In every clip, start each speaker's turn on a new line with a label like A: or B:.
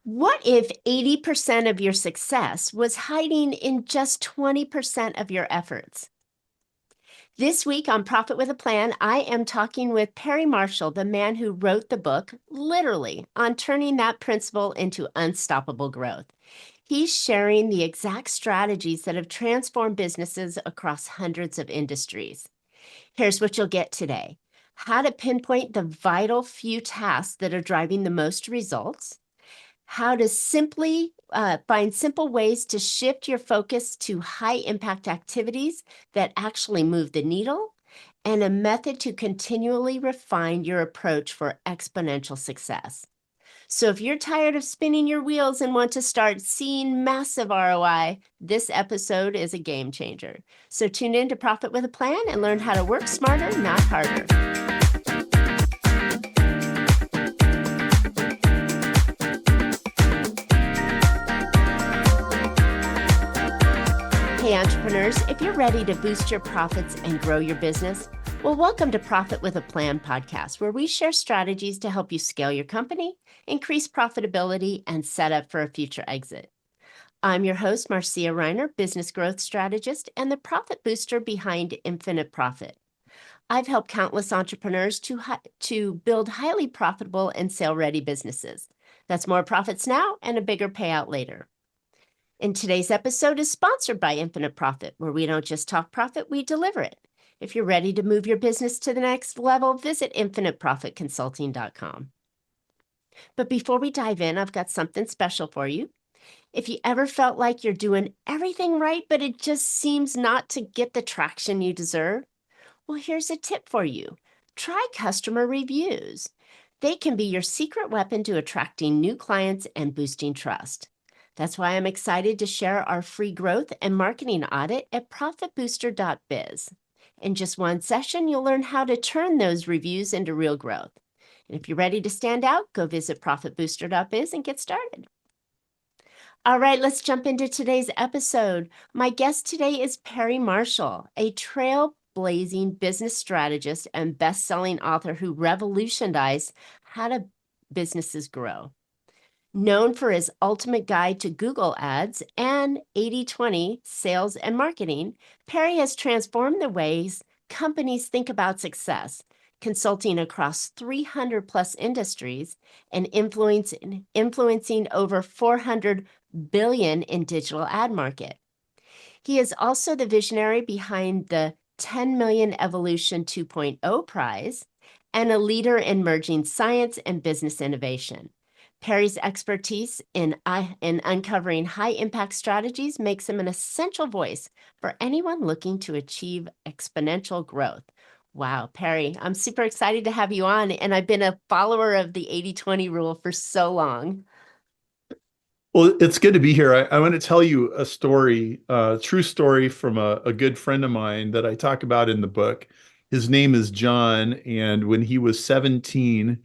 A: What if 80% of your success was hiding in just 20% of your efforts? This week on Profit with a Plan, I am talking with Perry Marshall, the man who wrote the book, literally, on turning that principle into unstoppable growth. He's sharing the exact strategies that have transformed businesses across hundreds of industries. Here's what you'll get today: how to pinpoint the vital few tasks that are driving the most results, how to simply find simple ways to shift your focus to high impact activities that actually move the needle, and a method to continually refine your approach for exponential success. So, if you're tired of spinning your wheels and want to start seeing massive ROI, this episode is a game changer. So, tune in to Profit with a Plan and learn how to work smarter, not harder. Hey, entrepreneurs, if you're ready to boost your profits and grow your business, well, welcome to Profit with a Plan podcast, where we share strategies to help you scale your company, increase profitability, and set up for a future exit. I'm your host, Marcia Riner, business growth strategist and the profit booster behind Infinite Profit. I've helped countless entrepreneurs to build highly profitable and sale-ready businesses. That's more profits now and a bigger payout later. And today's episode is sponsored by Infinite Profit, where we don't just talk profit, we deliver it. If you're ready to move your business to the next level, visit infiniteprofitconsulting.com. But before we dive in, I've got something special for you. If you ever felt like you're doing everything right, but it just seems not to get the traction you deserve, well, here's a tip for you. Try customer reviews. They can be your secret weapon to attracting new clients and boosting trust. That's why I'm excited to share our free growth and marketing audit at profitbooster.biz. In just one session, you'll learn how to turn those reviews into real growth. And if you're ready to stand out, go visit profitbooster.biz and get started. All right, let's jump into today's episode. My guest today is Perry Marshall, a trailblazing business strategist and best-selling author who revolutionized how businesses grow. Known for his ultimate guide to Google Ads and 80/20 sales and marketing, Perry has transformed the ways companies think about success, consulting across 300 plus industries and influencing over 400 billion in digital ad market. He is also the visionary behind the 10 Million Evolution 2.0 prize and a leader in merging science and business innovation. Perry's expertise in uncovering high-impact strategies makes him an essential voice for anyone looking to achieve exponential growth. Wow, Perry, I'm super excited to have you on, and I've been a follower of the 80/20 rule for so long.
B: Well, it's good to be here. I want to tell you a story, a true story from a good friend of mine that I talk about in the book. His name is John, and when he was 17,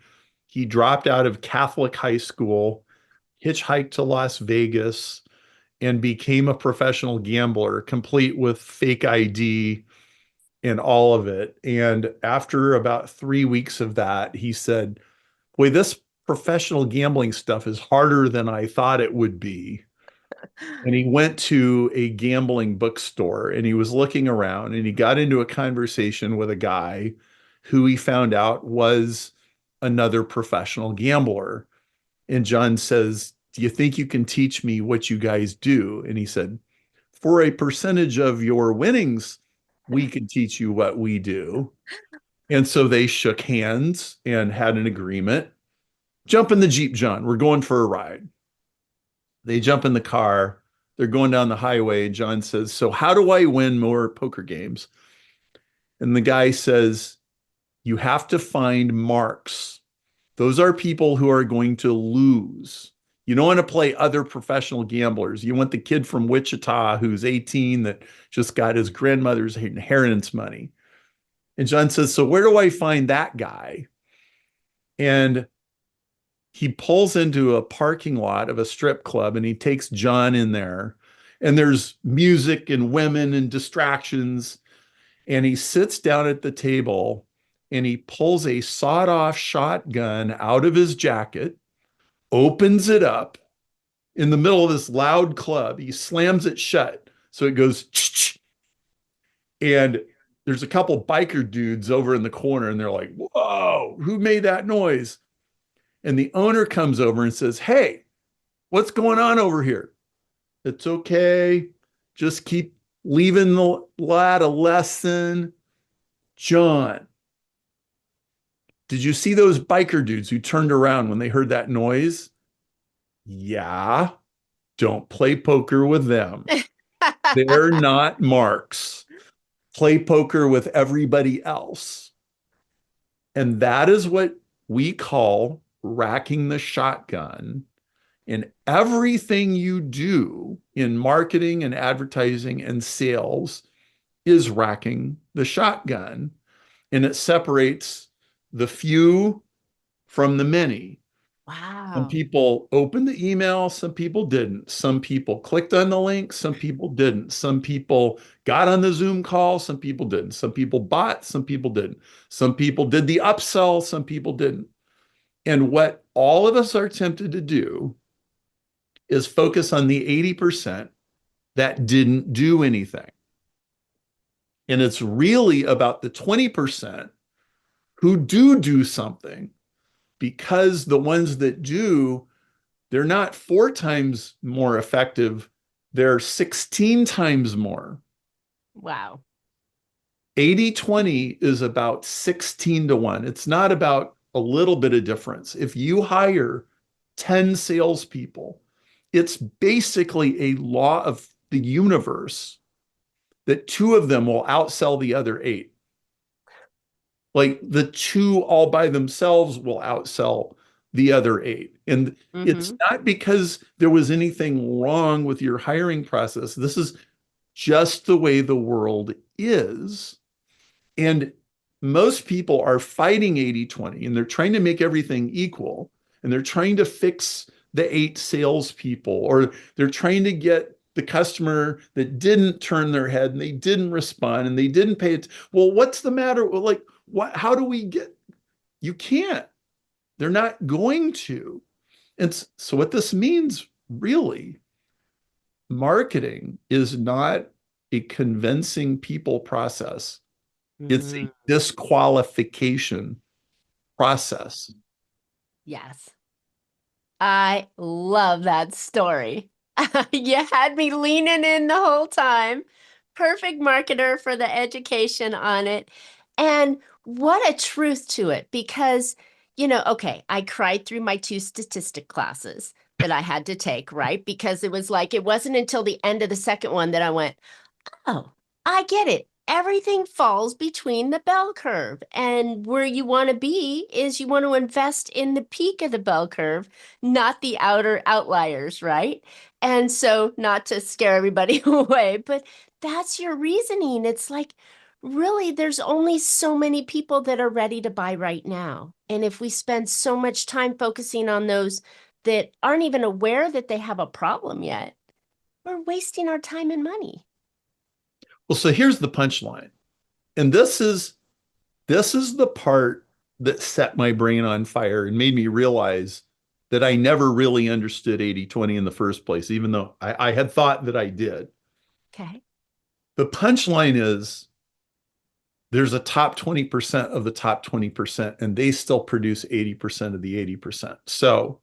B: he dropped out of Catholic high school, hitchhiked to Las Vegas, and became a professional gambler, complete with fake ID and all of it. And after about 3 weeks of that, he said, "Boy, this professional gambling stuff is harder than I thought it would be." And he went to a gambling bookstore and he was looking around and he got into a conversation with a guy who he found out was another professional gambler. And John says, "Do you think you can teach me what you guys do?" And he said, "For a percentage of your winnings, we can teach you what we do." And so they shook hands and had an agreement. "Jump in the Jeep, John. We're going for a ride." They jump in the car. They're going down the highway. John says, "So, how do I win more poker games?" And the guy says, "You have to find marks. Those are people who are going to lose. You don't want to play other professional gamblers. You want the kid from Wichita who's 18 that just got his grandmother's inheritance money." And John says, "So, where do I find that guy?" And he pulls into a parking lot of a strip club and he takes John in there. And there's music and women and distractions. And he sits down at the table and he pulls a sawed off shotgun out of his jacket, opens it up, in the middle of this loud club. He slams it shut. So it goes, and there's a couple biker dudes over in the corner, and they're like, whoa, who made that noise? And the owner comes over and says, hey, what's going on over here? It's okay. Just keep leaving the lad a lesson. John, did you see those biker dudes who turned around when they heard that noise? Yeah. Don't play poker with them. They're not marks. Play poker with everybody else. And that is what we call racking the shotgun. And everything you do in marketing and advertising and sales is racking the shotgun. And it separates the few from the many. Some
A: Wow.
B: people opened the email, some people didn't. Some people clicked on the link, some people didn't. Some people got on the Zoom call, some people didn't. Some people bought, some people didn't. Some people did the upsell, some people didn't. And what all of us are tempted to do is focus on the 80% that didn't do anything. And it's really about the 20% who do something, because the ones that do, they're not 4 times more effective, they're 16 times more.
A: Wow.
B: 80-20 is about 16 to 1. It's not about a little bit of difference. If you hire 10 salespeople, it's basically a law of the universe that 2 of them will outsell the other 8. Like the 2 all by themselves will outsell the other 8. And it's
A: Mm-hmm.
B: not because there was anything wrong with your hiring process. This is just the way the world is. And most people are fighting 80-20, and they're trying to make everything equal. And they're trying to fix the 8 salespeople, or they're trying to get the customer that didn't turn their head and they didn't respond and they didn't pay it. Well, what's the matter? Well, like, what, how do we get, you can't, they're not going to. And so what this means really, marketing is not a convincing people process. It's a
A: Mm-hmm.
B: disqualification process.
A: Yes. I love that story. You had me leaning in the whole time. Perfect marketer for the education on it. And what a truth to it, because, okay, I cried through my 2 statistic classes that I had to take, right? Because it was like, it wasn't until the end of the second one that I went, oh, I get it. Everything falls between the bell curve. And where you want to be is you want to invest in the peak of the bell curve, not the outer outliers, right? And so, not to scare everybody away, but that's your reasoning. It's like, really, there's only so many people that are ready to buy right now. And if we spend so much time focusing on those that aren't even aware that they have a problem yet, we're wasting our time and money.
B: Well, so here's the punchline. And this is the part that set my brain on fire and made me realize that I never really understood 80-20 in the first place, even though I had thought that I did.
A: Okay.
B: The punchline is there's a top 20% of the top 20%, and they still produce 80% of the 80%. So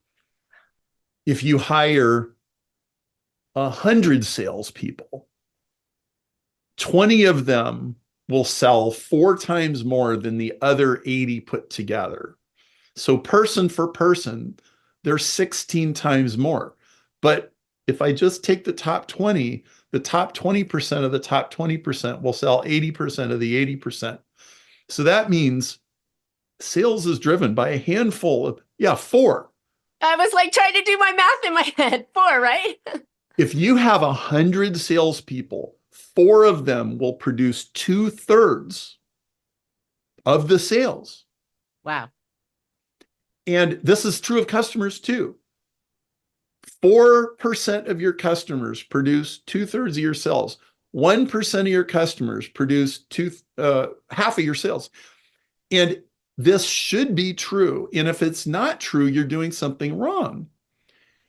B: if you hire 100 salespeople, 20 of them will sell 4 times more than the other 80 put together. So person for person, they're 16 times more. But if I just take the top 20, the top 20% of the top 20% will sell 80% of the 80%. So that means sales is driven by a handful of, 4.
A: I was like trying to do my math in my head. 4, right?
B: If you have 100 salespeople, 4 of them will produce 2/3 of the sales.
A: Wow.
B: And this is true of customers too. 4% of your customers produce 2/3 of your sales. 1% of your customers produce half of your sales. And this should be true. And if it's not true, you're doing something wrong.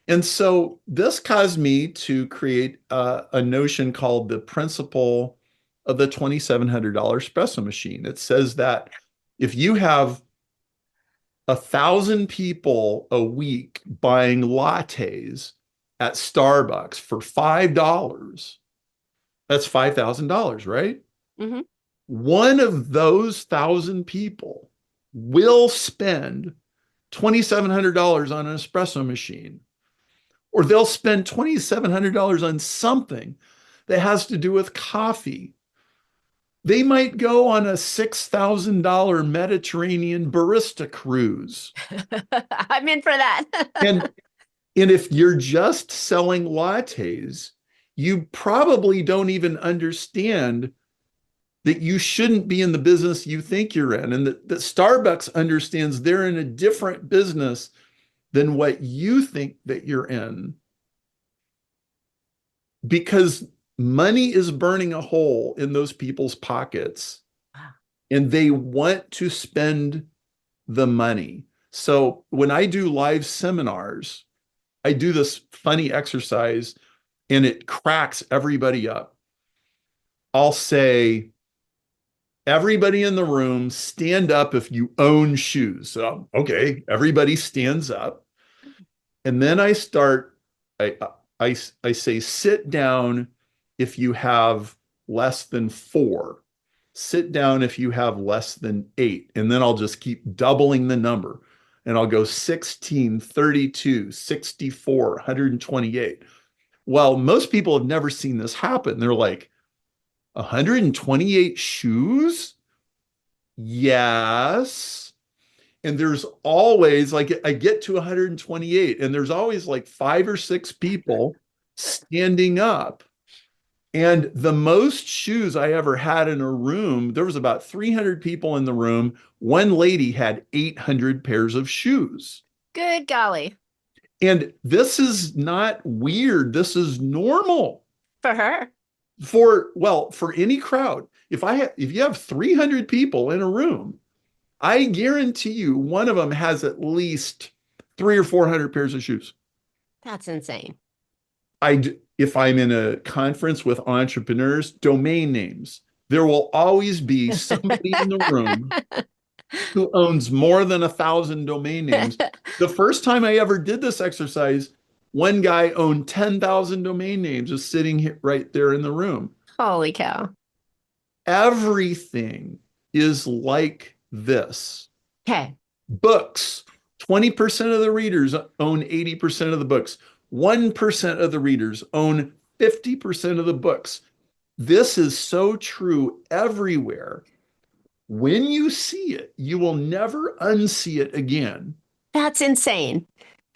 B: And so this caused me to create a notion called the principle of the $2,700 espresso machine. It says that if you have 1,000 people a week buying lattes at Starbucks for $5, that's $5,000, right?
A: Hmm.
B: One of those 1,000 people will spend $2,700 on an espresso machine, or they'll spend $2,700 on something that has to do with coffee. They might go on a $6,000 Mediterranean barista cruise.
A: I'm in for that.
B: And and if you're just selling lattes, you probably don't even understand that you shouldn't be in the business you think you're in, and that Starbucks understands they're in a different business than what you think that you're in, because money is burning a hole in those people's pockets and they want to spend the money. So when I do live seminars, I do this funny exercise and it cracks everybody up. I'll say, everybody in the room, stand up if you own shoes. So, okay, everybody stands up. And then I start, I, I say, sit down if you have less than 4. Sit down if you have less than 8. And then I'll just keep doubling the number. And I'll go 16, 32, 64, 128. Well, most people have never seen this happen. They're like, 128 shoes? Yes. And there's always, like, I get to 128 and there's always like 5 or 6 people standing up. And the most shoes I ever had in a room, there was about 300 people in the room. One lady had 800 pairs of shoes.
A: Good golly.
B: And this is not weird. This is normal
A: For her.
B: for any crowd. If you have 300 people in a room, I guarantee you one of them has at least 300 or 400 pairs of shoes.
A: That's insane.
B: If I'm in a conference with entrepreneurs, domain names, there will always be somebody in the room who owns more than 1,000 domain names. The first time I ever did this exercise, one guy owned 10,000 domain names just sitting here, right there in the room.
A: Holy cow.
B: Everything is like this.
A: Okay.
B: Books, 20% of the readers own 80% of the books. 1% of the readers own 50% of the books. This is so true everywhere. When you see it, you will never unsee it again.
A: That's insane.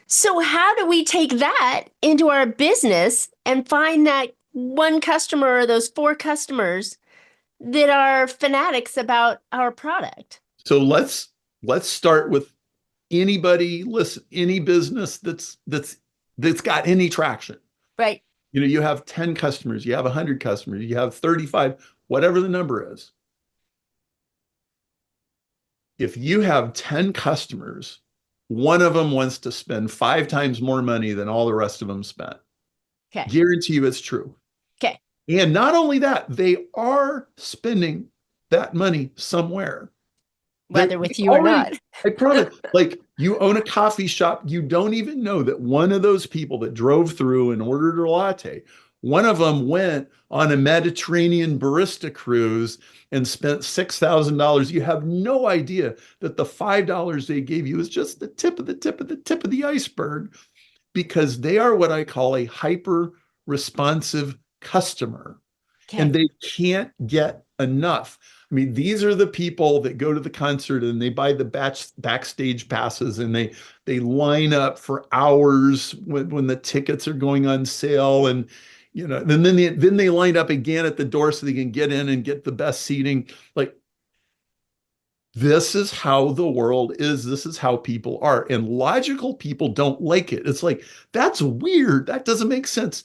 A: So how do we take that into our business and find that one customer or those 4 customers that are fanatics about our product?
B: So let's start with anybody, listen, any business that's got any traction.
A: Right.
B: You have 10 customers, you have 100 customers, you have 35, whatever the number is. If you have 10 customers, one of them wants to spend 5 times more money than all the rest of them spent.
A: Okay.
B: Guarantee you it's true.
A: Okay.
B: And not only that, they are spending that money somewhere.
A: Whether with you or not.
B: I promise. Like, you own a coffee shop, you don't even know that one of those people that drove through and ordered a latte, one of them went on a Mediterranean barista cruise and spent $6,000. You have no idea that the $5 they gave you is just the tip of the tip of the tip of the iceberg, because they are what I call a hyper responsive customer. Okay. And they can't get enough. I mean, these are the people that go to the concert and they buy the backstage passes and they line up for hours when the tickets are going on sale, and then they line up again at the door so they can get in and get the best seating. Like, this is how the world is. This is how people are. And logical people don't like it. It's like, that's weird. That doesn't make sense.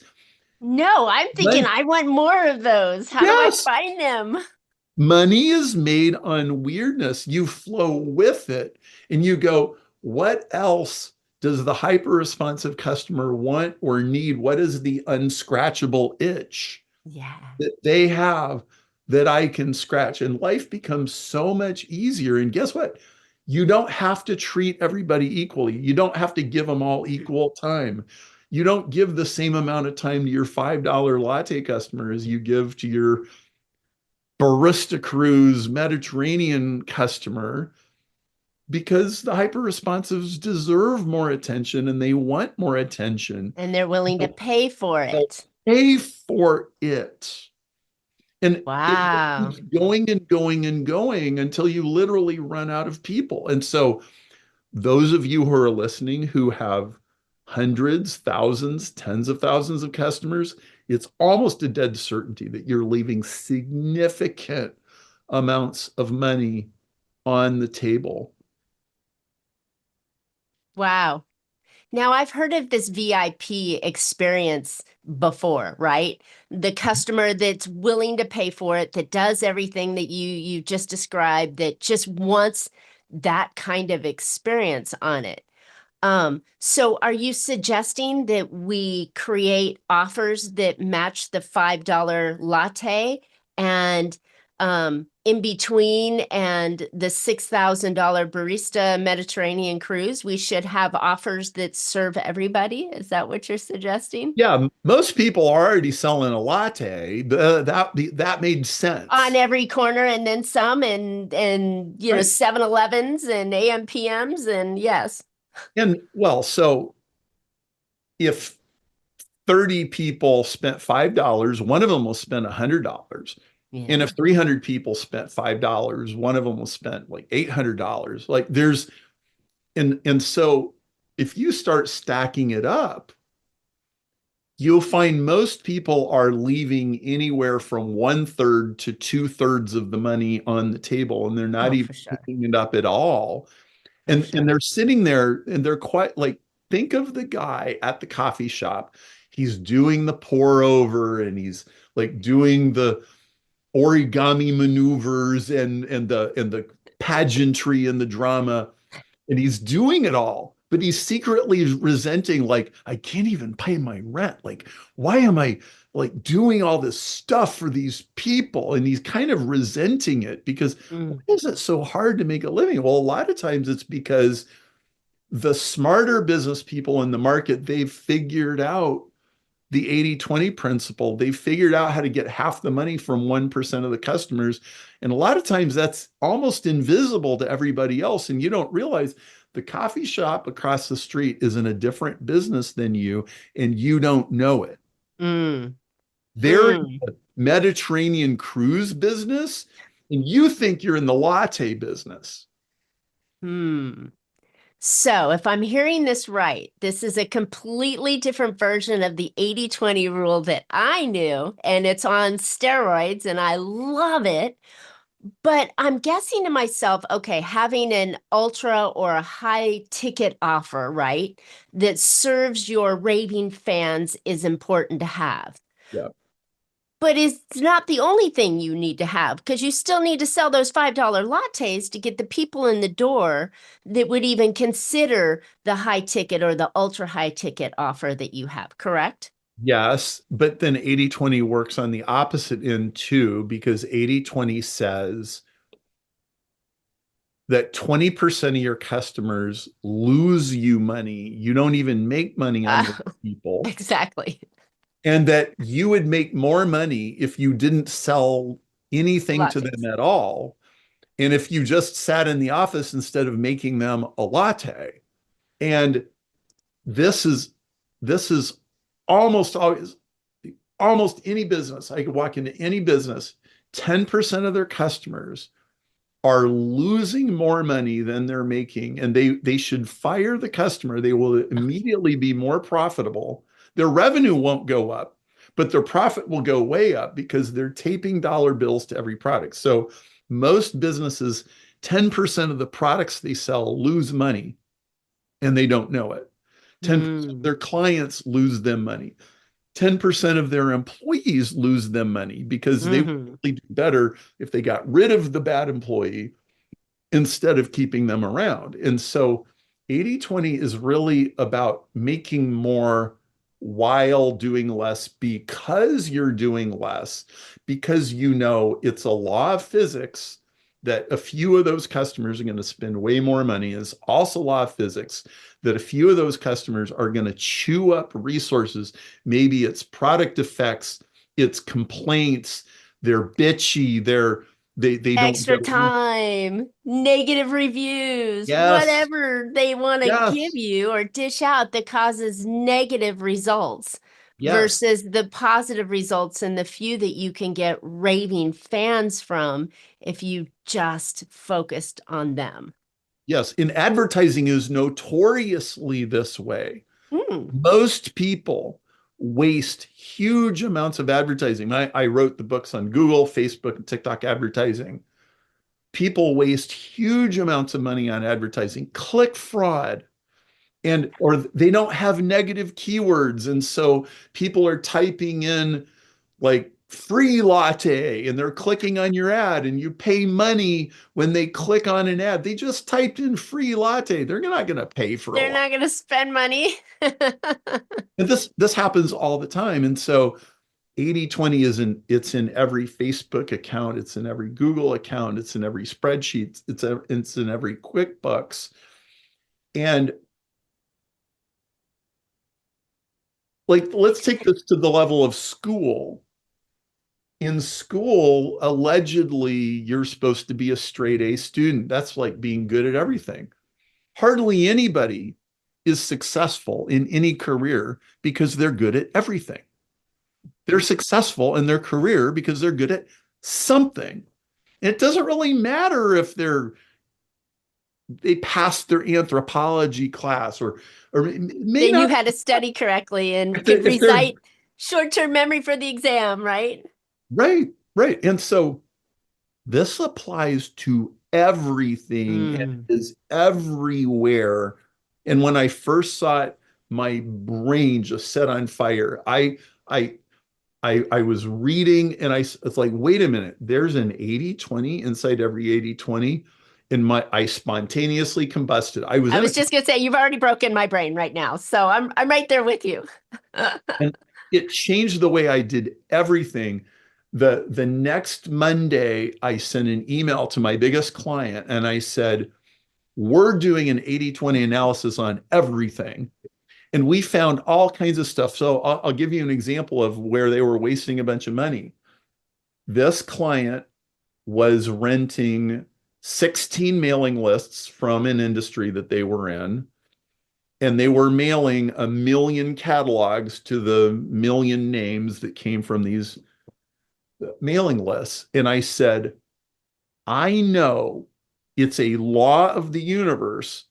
A: No, I'm thinking I want more of those. How do I find them?
B: Money is made on weirdness. You flow with it and you go, what else Does the hyper responsive customer want or need? What is the unscratchable itch
A: Yeah.
B: that they have that I can scratch? And life becomes so much easier. And guess what? You don't have to treat everybody equally. You don't have to give them all equal time. You don't give the same amount of time to your $5 latte customer as you give to your Barista Cruise Mediterranean customer, because the hyper responsives deserve more attention and they want more attention.
A: And they're willing to
B: They'll,
A: pay for
B: they'll
A: it.
B: pay for it. And it
A: Wow.
B: keeps going and going and going until you literally run out of people. And so, those of you who are listening who have hundreds, thousands, tens of thousands of customers, it's almost a dead certainty that you're leaving significant amounts of money on the table.
A: Wow. Now, I've heard of this VIP experience before, right? The customer that's willing to pay for it, that does everything that you just described, that just wants that kind of experience on it. So are you suggesting that we create offers that match the $5 latte and in between and the $6,000 barista Mediterranean cruise, we should have offers that serve everybody? Is that what you're suggesting?
B: Yeah, most people are already selling a latte. That made
A: On
B: sense.
A: every corner and then some and you know
B: Right.
A: 7-Elevens and AM PMs and yes.
B: And well, so if 30 people spent $5, one of them will spend $100. And
A: Yeah.
B: if 300 people spent $5, one of them will spend like $800. Like there's, and so if you start stacking it up, you'll find most people are leaving anywhere from 1/3 to 2/3 of the money on the table, and they're not
A: Oh,
B: even
A: for sure.
B: picking it up at all.
A: For
B: And
A: sure.
B: they're sitting there and they're quite like, think of the guy at the coffee shop. He's doing the pour over and he's like doing the origami maneuvers and the pageantry and the drama, and he's doing it all, but he's secretly resenting, like, I can't even pay my rent. Like, why am I like doing all this stuff for these people? And he's kind of resenting it because why
A: Mm.
B: is it so hard to make a living? Well, a lot of times it's because the smarter business people in the market, they've figured out the 80/20 principle. They figured out how to get half the money from 1% of the customers. And a lot of times that's almost invisible to everybody else. And you don't realize the coffee shop across the street is in a different business than you, and you don't know it.
A: Mm.
B: They're in
A: Mm.
B: the Mediterranean cruise business, and you think you're in the latte business.
A: Hmm. So, if I'm hearing this right, this is a completely different version of the 80/20 rule that I knew, and it's on steroids, and I love it. But I'm guessing to myself, okay, having an ultra or a high ticket offer, right, that serves your raving fans is important to have.
B: Yeah.
A: But it's not the only thing you need to have because you still need to sell those $5 lattes to get the people in the door that would even consider the high ticket or the ultra high ticket offer that you have, correct?
B: Yes, but then 80/20 works on the opposite end too, because 80/20 says that 20% of your customers lose you money. You don't even make money on
A: Uh,
B: those people.
A: exactly.
B: And that you would make more money if you didn't sell anything to them
A: Lattes.
B: at all. And if you just sat in the office instead of making them a latte. And this is this is almost always, almost any business. I could walk into any business, 10% of their customers are losing more money than they're making, and they should fire the customer. They will immediately be more profitable. Their revenue won't go up, but their profit will go way up because they're taping dollar bills to every product. So most businesses, 10% of the products they sell lose money and they don't know it. 10% of
A: Mm,
B: their clients lose them money. 10% of their employees lose them money because they would
A: hmm.
B: really do better if they got rid of the bad employee instead of keeping them around. And so 80/20 is really about making more while doing less because you're doing less, because you know it's a law of physics that a few of those customers are going to spend way more money. Is also law of physics that a few of those customers are going to chew up resources. Maybe it's product defects, it's complaints, they're bitchy, they don't
A: Extra
B: get.
A: time, negative reviews,
B: Yes,
A: whatever they want to give
B: yes,
A: you or dish out that causes negative results
B: yes.
A: versus the positive results and the few that you can get raving fans from if you just focused on them.
B: Yes, and advertising is notoriously this way.
A: Hmm.
B: Most people waste huge amounts of advertising. I wrote the books on Google, Facebook, and TikTok advertising. People waste huge amounts of money on advertising, click fraud, and or they don't have negative keywords. And so people are typing in like free latte and they're clicking on your ad and you pay money when they click on an ad. They just typed in free latte. They're not going to pay for a
A: They're
B: lot.
A: not going to spend money.
B: And this happens all the time. And so 80/20 it's in every Facebook account, it's in every Google account, it's in every spreadsheet, it's in every QuickBooks. And like let's take this to the level of school. In school, allegedly, you're supposed to be a straight A student. That's like being good at everything. Hardly anybody is successful in any career because they're good at everything. They're successful in their career because they're good at something. It doesn't really matter if they passed their anthropology class or may
A: They knew
B: not.
A: how to study correctly and
B: If they're,
A: could
B: if they're
A: recite short-term memory for the exam, right?
B: right, right. And so this applies to everything and
A: Mm.
B: is everywhere. And when I first saw it, my brain just set on fire. I I was reading and it's like, wait a minute, there's an 80/20 inside every 80/20. And I spontaneously combusted. I was
A: I
B: in a
A: was just gonna say you've already broken my brain right now, so I'm right there with you.
B: and it changed the way I did everything. The next Monday, I sent an email to my biggest client and I said, we're doing an 80/20 analysis on everything. And we found all kinds of stuff. So I'll give you an example of where they were wasting a bunch of money. This client was renting 16 mailing lists from an industry that they were in, and they were mailing 1 million catalogs to the million names that came from these mailing lists. And I said, I know it's a law of the universe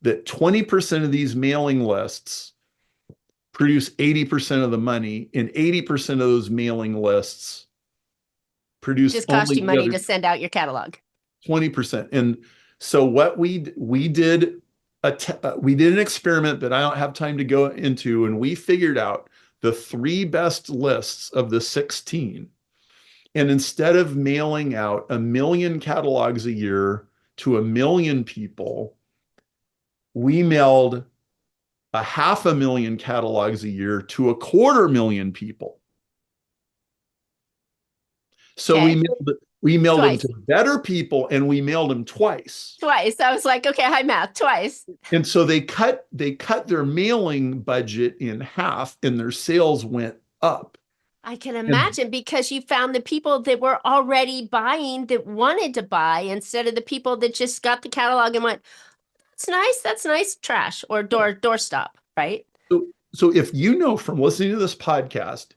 B: that 20% of these mailing lists produce 80% of the money, and 80% of those mailing lists produce
A: Just cost
B: only
A: you
B: the
A: money
B: other
A: to send out your catalog.
B: 20%. And so what we did we did an experiment that I don't have time to go into, and we figured out the three best lists of the 16. And instead of mailing out 1 million catalogs a year to 1 million people, we mailed 500,000 catalogs a year to 250,000 people. So
A: Okay.
B: we mailed them to
A: Twice.
B: better people and we mailed them twice.
A: Twice. I was like, okay, high math, twice.
B: And so they cut their mailing budget in half and their sales went up.
A: I can
B: And
A: imagine because you found the people that were already buying that wanted to buy instead of the people that just got the catalog and went, that's nice, trash or doorstop, right?
B: so if you know from listening to this podcast,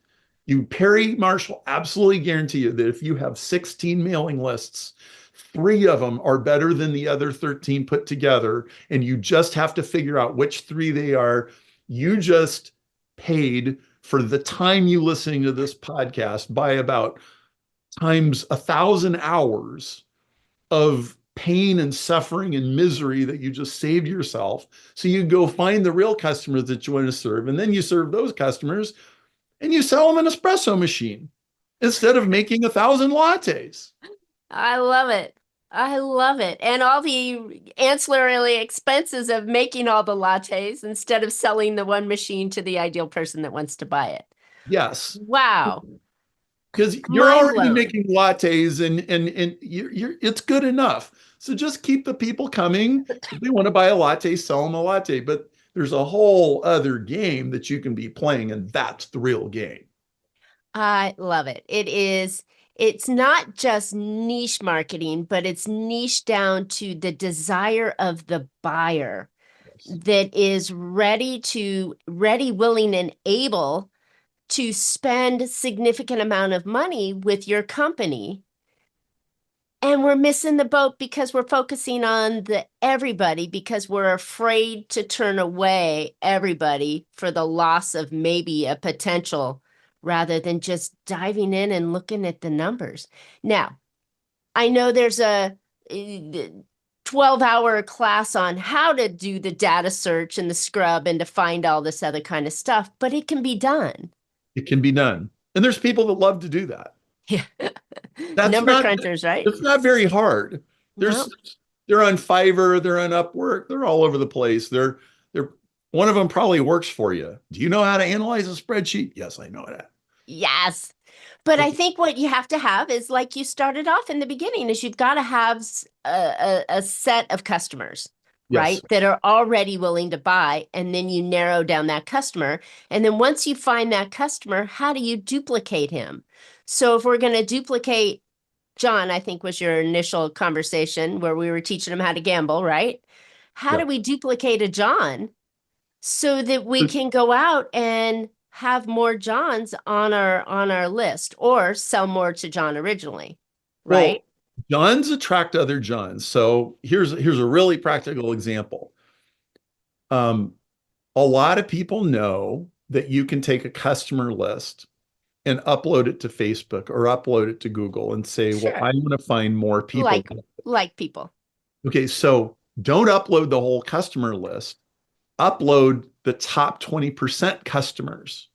B: Perry Marshall absolutely guarantee you that if you have 16 mailing lists, 3 of them are better than the other 13 put together, and you just have to figure out which 3 they are. You just paid for the time you listening to this podcast by about times 1,000 hours of pain and suffering and misery that you just saved yourself. So you go find the real customers that you want to serve, and then you serve those customers and you sell them an espresso machine instead of making 1,000 lattes.
A: I love it. I love it. And all the ancillary expenses of making all the lattes instead of selling the one machine to the ideal person that wants to buy it.
B: Yes.
A: Wow.
B: Because you're
A: Mind
B: already
A: blowing.
B: making lattes and you're it's good enough. So just keep the people coming. If they want to buy a latte, sell them a latte. But there's a whole other game that you can be playing, and that's the real game.
A: I love it. It's not just niche marketing, but it's niche down to the desire of the buyer
B: Yes.
A: that is ready, willing, and able to spend significant amount of money with your company. And we're missing the boat because we're focusing on the everybody because we're afraid to turn away everybody for the loss of maybe a potential rather than just diving in and looking at the numbers. Now, I know there's a 12-hour class on how to do the data search and the scrub and to find all this other kind of stuff, but it can be done.
B: It can be done. And there's people that love to do that.
A: Yeah.
B: That's
A: Number
B: not
A: crunchers, right?
B: it's not very hard.
A: No.
B: There's they're on Fiverr, they're on Upwork, they're all over the place. They're one of them probably works for you. Do you know how to analyze a spreadsheet? Yes, I know that.
A: Yes. But I
B: Okay.
A: think what you have to have is like you started off in the beginning is you've got to have a set of customers,
B: Yes.
A: right? That are already willing to buy. And then you narrow down that customer. And then once you find that customer, how do you duplicate him? So if we're going to duplicate John, I think was your initial conversation where we were teaching him how to gamble, right? How
B: Yeah.
A: do we duplicate a John so that we can go out and have more Johns on our list or sell more to John originally, right?
B: Well, Johns attract other Johns. So here's a really practical example. Um, a lot of people know that you can take a customer list and upload it to Facebook or upload it to Google and say, well, I
A: Sure.
B: want to find more people.
A: Like people.
B: Okay, so don't upload the whole customer list. Upload the top 20% customers.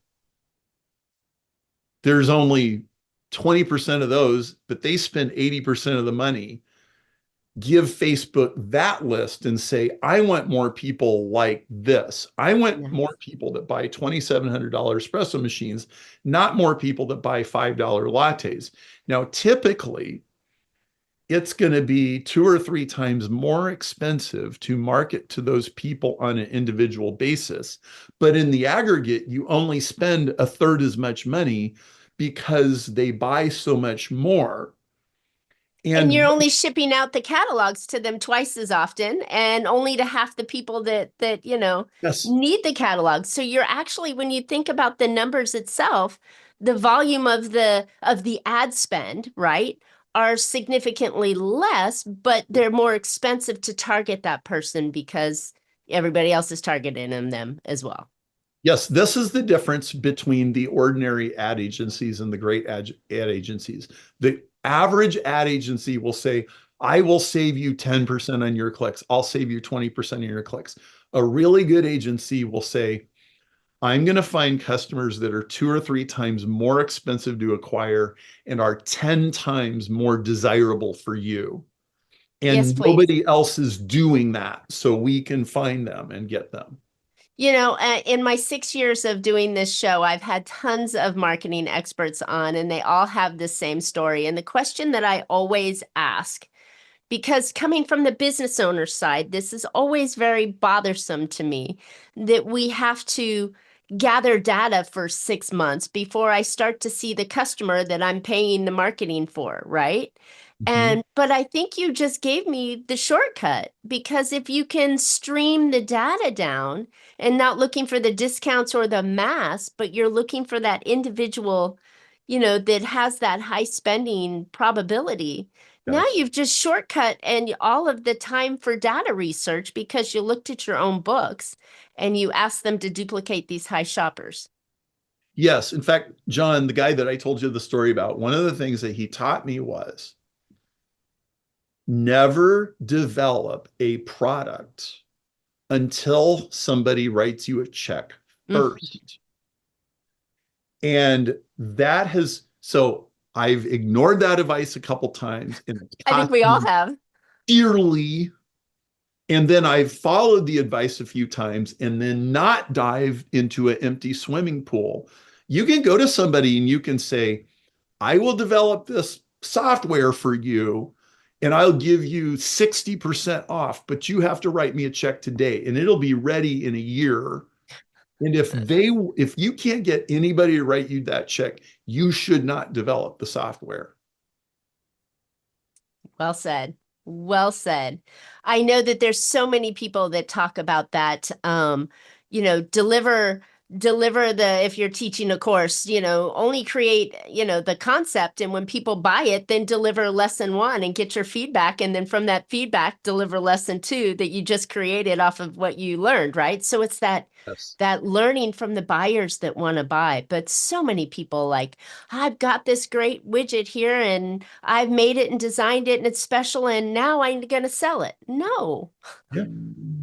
B: There's only 20% of those, but they spend 80% of the money. Give Facebook that list and say, I want more people like this. I want more
A: Nice.
B: people that buy $2,700 espresso machines, not more people that buy $5 lattes. Now, typically, it's going to be 2 or 3 times more expensive to market to those people on an individual basis. But in the aggregate, you only spend a third as much money because they buy so much more.
A: And
B: And
A: you're only shipping out the catalogs to them twice as often and only to half the people that
B: yes,
A: need the catalogs. So you're actually, when you think about the numbers itself, the volume of the ad spend, right, are significantly less, but they're more expensive to target that person because everybody else is targeting them as well.
B: yes, this is the difference between the ordinary ad agencies and the great ad agencies. The average ad agency will say, I will save you 10% on your clicks. I'll save you 20% on your clicks. A really good agency will say, I'm going to find customers that are 2 or 3 times more expensive to acquire and are 10 times more desirable for you.
A: Yes,
B: And
A: please.
B: nobody else is doing that. So we can find them and get them.
A: In my 6 years of doing this show, I've had tons of marketing experts on, and they all have the same story. And the question that I always ask, because coming from the business owner side, this is always very bothersome to me that we have to gather data for 6 months before I start to see the customer that I'm paying the marketing for, right?
B: Mhm.
A: But I think you just gave me the shortcut because if you can stream the data down and not looking for the discounts or the mass, but you're looking for that individual, that has that high spending probability. Now
B: Yes.
A: you've just shortcut and all of the time for data research because you looked at your own books and you asked them to duplicate these high shoppers.
B: Yes. In fact, John, the guy that I told you the story about, one of the things that he taught me was never develop a product until somebody writes you a check
A: Mm.
B: first. And so I've ignored that advice a couple times and it's
A: I think
B: cost
A: we all
B: me
A: have.
B: dearly. And then I've followed the advice a few times and then not dive into an empty swimming pool. You can go to somebody and you can say, I will develop this software for you and I'll give you 60% off, but you have to write me a check today and it'll be ready in a year. And if you can't get anybody to write you that check, you should not develop the software.
A: Well said. Well said. I know that there's so many people that talk about that. Deliver the, if you're teaching a course, only create, the concept. And when people buy it, then deliver lesson one and get your feedback. And then from that feedback, deliver lesson two that you just created off of what you learned, right? So it's
B: Yes.
A: that learning from the buyers that want to buy. But so many people like, I've got this great widget here and I've made it and designed it and it's special and now I'm going to sell it. No,
B: Yeah.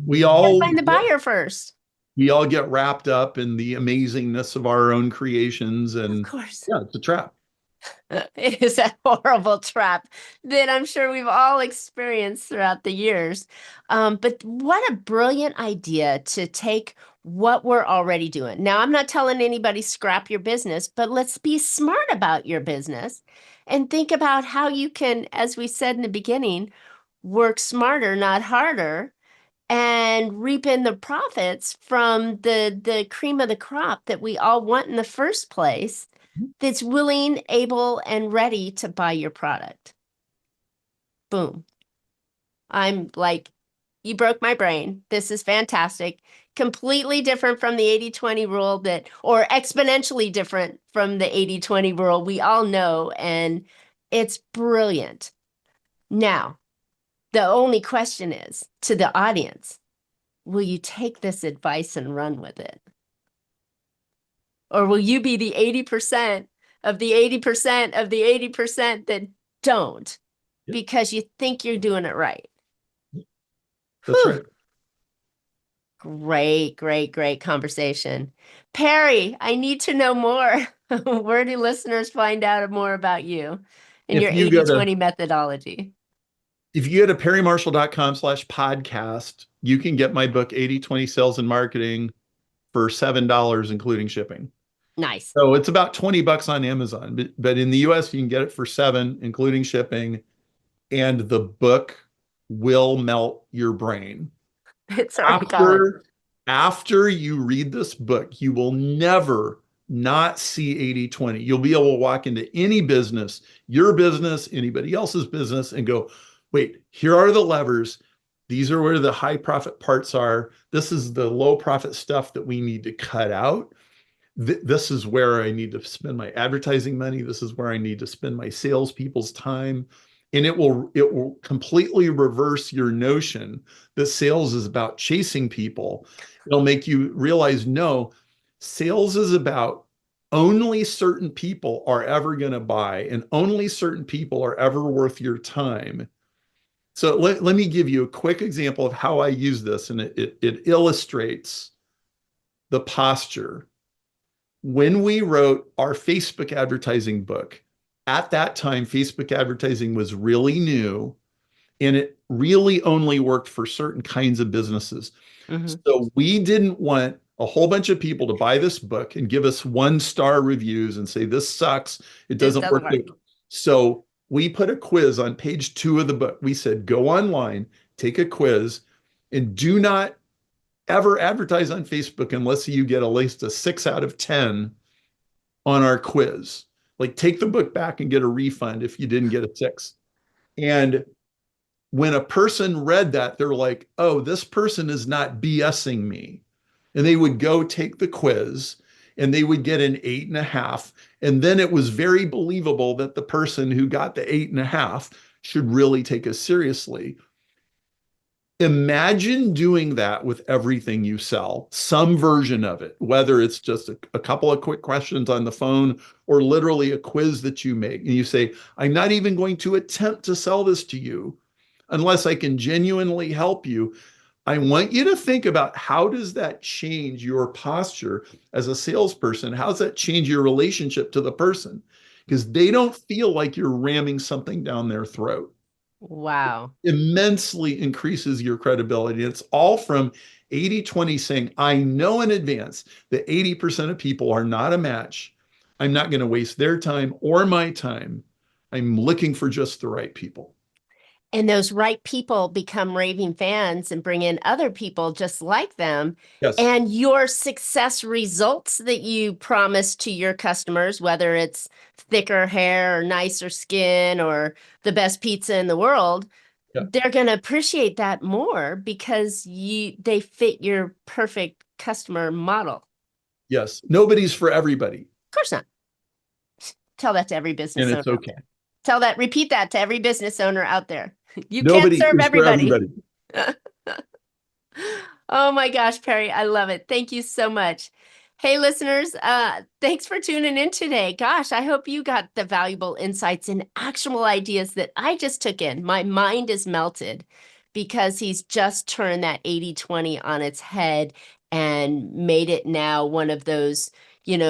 B: We
A: you got to
B: all
A: find the buyer first.
B: we all get wrapped up in the amazingness of our own creations,
A: Of
B: and
A: course.
B: yeah, it's a trap.
A: It is a horrible trap that I'm sure we've all experienced throughout the years. But what a brilliant idea to take what we're already doing. Now, I'm not telling anybody scrap your business, but let's be smart about your business and think about how you can, as we said in the beginning, work smarter, not harder, and reap in the profits from the cream of the crop that we all want in the first place, that's willing, able, and ready to buy your product. Boom. I'm like, you broke my brain. This is fantastic. Completely different from the 80-20 rule or exponentially different from the 80-20 rule we all know, and it's brilliant. Now, the only question is to the audience, will you take this advice and run with it? Or will you be the 80% of the 80% of the 80% that don't because you think you're doing it right?
B: That's
A: Whew.
B: right.
A: Great, great, great conversation. Perry, I need to know more. Where do listeners find out more about you and your
B: If you go to
A: 80-20 methodology?
B: if you go to perrymarshall.com/podcast, you can get my book 80-20 Sales and Marketing for $7, including shipping.
A: Nice.
B: So it's about $20 on Amazon, but in the US you can get it for 7, including shipping, and the book will melt your brain.
A: It's already going.
B: After you read this book, you will never not see 80-20. You'll be able to walk into any business, your business, anybody else's business, and go, wait, here are the levers. These are where the high profit parts are. This is the low profit stuff that we need to cut out. This is where I need to spend my advertising money. This is where I need to spend my salespeople's time. And it will completely reverse your notion that sales is about chasing people. It'll make you realize, no, sales is about only certain people are ever going to buy, and only certain people are ever worth your time. So let me give you a quick example of how I use this, and it illustrates the posture. When we wrote our Facebook advertising book, at that time, Facebook advertising was really new and it really only worked for certain kinds of businesses.
A: Mm-hmm.
B: So we didn't want a whole bunch of people to buy this book and give us 1-star reviews and say, this sucks. It doesn't work. So we put a quiz on page 2 of the book. We said, go online, take a quiz, and do not ever advertise on Facebook unless you get at least a 6 out of 10 on our quiz. Like, take the book back and get a refund if you didn't get a 6. And when a person read that, they're like, oh, this person is not BSing me. And they would go take the quiz and they would get an 8.5. And then it was very believable that the person who got the 8.5 should really take us seriously. Imagine doing that with everything you sell, some version of it, whether it's just a couple of quick questions on the phone or literally a quiz that you make. And you say, I'm not even going to attempt to sell this to you unless I can genuinely help you. I want you to think about, how does that change your posture as a salesperson? How does that change your relationship to the person? Because they don't feel like you're ramming something down their throat.
A: Wow.
B: Immensely increases your credibility. It's all from 80/20 saying, I know in advance that 80% of people are not a match. I'm not going to waste their time or my time. I'm looking for just the right people.
A: And those right people become raving fans and bring in other people just like them.
B: Yes.
A: And your success results that you promise to your customers, whether it's thicker hair or nicer skin or the best pizza in the world,
B: Yeah.
A: they're going to appreciate that more because they fit your perfect customer model.
B: Yes. Nobody's for everybody.
A: Of course not. Tell that to every business
B: And
A: owner
B: it's
A: out
B: okay.
A: there. Repeat that to every business owner out there. You can't
B: Nobody
A: serve
B: is for
A: everybody.
B: everybody.
A: Oh my gosh, Perry, I love it. Thank you so much. Hey, listeners, thanks for tuning in today. Gosh, I hope you got the valuable insights and actionable ideas that I just took in. My mind is melted because he's just turned that 80/20 on its head and made it now one of those,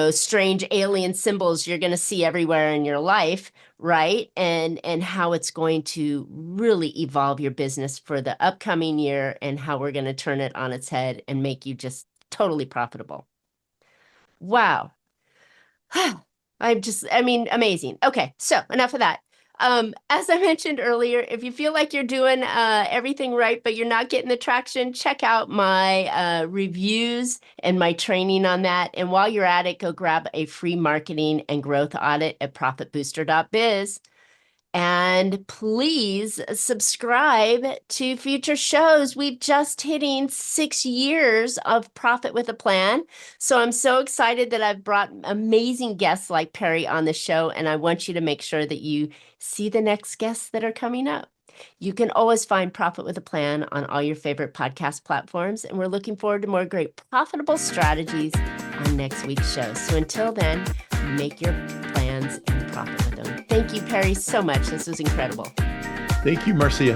A: strange alien symbols you're going to see everywhere in your life, right? And how it's going to really evolve your business for the upcoming year and how we're going to turn it on its head and make you just totally profitable. Wow. Amazing. Okay, so enough of that. As I mentioned earlier, if you feel like you're doing everything right, but you're not getting the traction, check out my reviews and my training on that. And while you're at it, go grab a free marketing and growth audit at profitbooster.biz. And please subscribe to future shows. We've just hitting 6 years of Profit with a Plan. So I'm so excited that I've brought amazing guests like Perry on the show. And I want you to make sure that you see the next guests that are coming up. You can always find Profit with a Plan on all your favorite podcast platforms. And we're looking forward to more great profitable strategies on next week's show. So until then, make your plans and profit with them. Thank you, Perry, so much. This was incredible.
B: Thank you, Marcia.